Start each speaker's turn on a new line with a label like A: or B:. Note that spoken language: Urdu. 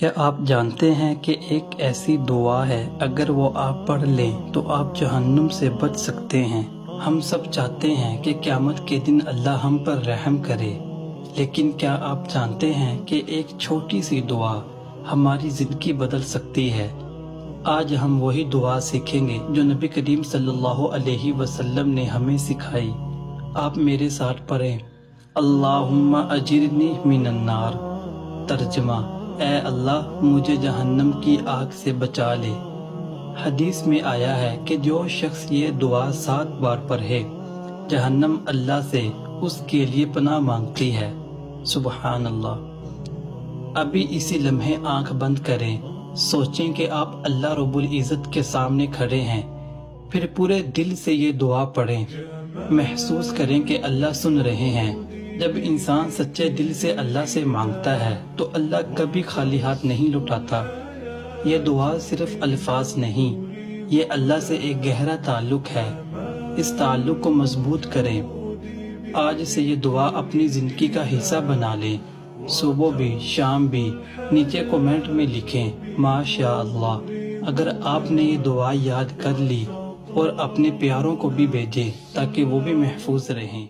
A: کیا آپ جانتے ہیں کہ ایک ایسی دعا ہے اگر وہ آپ پڑھ لیں تو آپ جہنم سے بچ سکتے ہیں۔ ہم سب چاہتے ہیں کہ قیامت کے دن اللہ ہم پر رحم کرے، لیکن کیا آپ جانتے ہیں کہ ایک چھوٹی سی دعا ہماری زندگی بدل سکتی ہے؟ آج ہم وہی دعا سیکھیں گے جو نبی کریم صلی اللہ علیہ وسلم نے ہمیں سکھائی۔ آپ میرے ساتھ پڑھیں، اللہم اجرنی من النار۔ ترجمہ: اے اللہ مجھے جہنم کی آگ سے بچا لے۔ حدیث میں آیا ہے کہ جو شخص یہ دعا 7 بار پڑھے، جہنم اللہ سے اس کے لیے پناہ مانگتی ہے۔ سبحان اللہ۔ ابھی اسی لمحے آنکھ بند کریں، سوچیں کہ آپ اللہ رب العزت کے سامنے کھڑے ہیں، پھر پورے دل سے یہ دعا پڑھیں۔ محسوس کریں کہ اللہ سن رہے ہیں۔ جب انسان سچے دل سے اللہ سے مانگتا ہے تو اللہ کبھی خالی ہاتھ نہیں لوٹاتا۔ یہ دعا صرف الفاظ نہیں، یہ اللہ سے ایک گہرا تعلق ہے۔ اس تعلق کو مضبوط کریں۔ آج سے یہ دعا اپنی زندگی کا حصہ بنا لیں۔ صبح بھی شام بھی نیچے کومنٹ میں لکھیں ماشاء اللہ اگر آپ نے یہ دعا یاد کر لی، اور اپنے پیاروں کو بھی بھیجیں تاکہ وہ بھی محفوظ رہیں۔